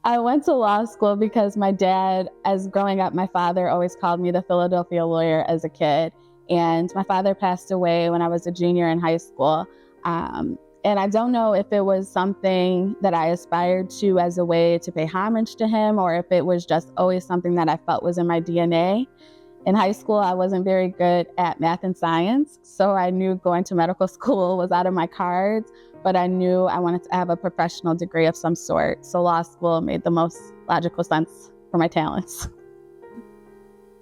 I went to law school because my dad, as growing up, my father always called me the Philadelphia lawyer as a kid. And my father passed away when I was a junior in high school. And I don't know if it was something that I aspired to as a way to pay homage to him, or if it was just always something that I felt was in my DNA. In high school, I wasn't very good at math and science, so I knew going to medical school was out of my cards, but I knew I wanted to have a professional degree of some sort, so law school made the most logical sense for my talents.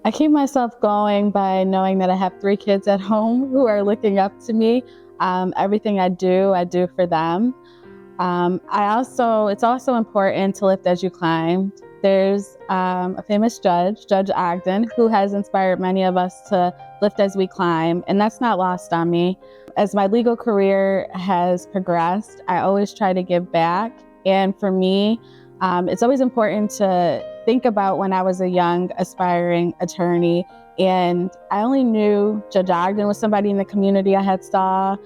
I keep myself going by knowing that I have 3 kids at home who are looking up to me. Everything I do for them. It's also important to lift as you climb. There's a famous judge, Judge Ogden, who has inspired many of us to lift as we climb, and that's not lost on me. As my legal career has progressed, I always try to give back, and for me, it's always important to think about when I was a young, aspiring attorney, and I only knew Judge Ogden was somebody in the community I had saw.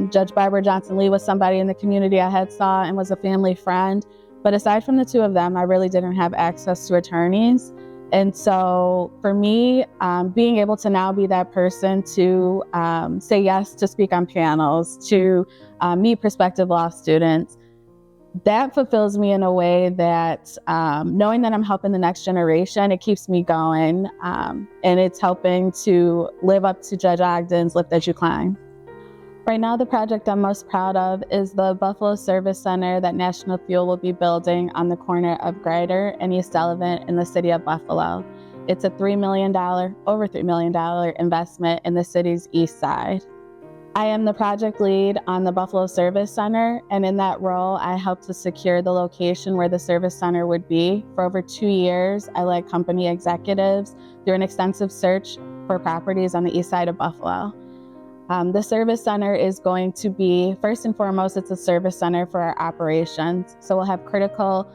Judge Barbara Johnson Lee was somebody in the community I had saw and was a family friend. But aside from the 2 of them, I really didn't have access to attorneys. And so for me, being able to now be that person to say yes to speak on panels, to meet prospective law students, that fulfills me in a way that knowing that I'm helping the next generation, it keeps me going. And it's helping to live up to Judge Ogden's Lift As You Climb. Right now, the project I'm most proud of is the Buffalo Service Center that National Fuel will be building on the corner of Grider and East Sullivan in the city of Buffalo. It's a over $3 million investment in the city's east side. I am the project lead on the Buffalo Service Center, and in that role, I helped to secure the location where the service center would be. For over 2 years, I led company executives through an extensive search for properties on the east side of Buffalo. The service center is going to be, first and foremost, it's a service center for our operations. So we'll have critical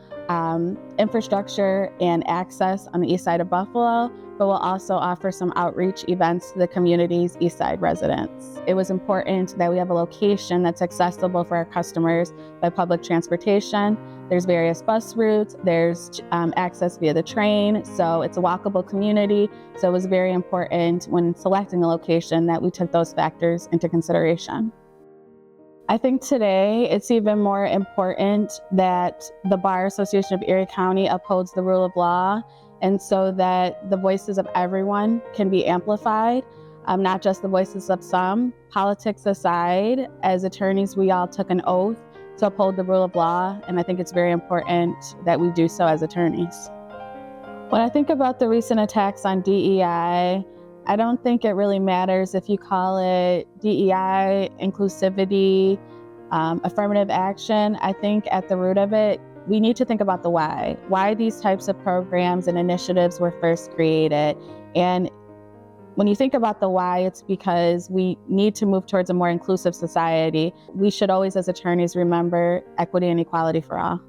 infrastructure and access on the east side of Buffalo, but we'll also offer some outreach events to the community's east side residents. It was important that we have a location that's accessible for our customers by public transportation. There's various bus routes, there's access via the train, so it's a walkable community. So it was very important when selecting a location that we took those factors into consideration. I think today it's even more important that the Bar Association of Erie County upholds the rule of law, and so that the voices of everyone can be amplified, not just the voices of some. Politics aside, as attorneys, we all took an oath to uphold the rule of law, and I think it's very important that we do so as attorneys. When I think about the recent attacks on DEI, I don't think it really matters if you call it DEI, inclusivity, affirmative action. I think at the root of it, we need to think about the why these types of programs and initiatives were first created. And when you think about the why, it's because we need to move towards a more inclusive society. We should always, as attorneys, remember equity and equality for all.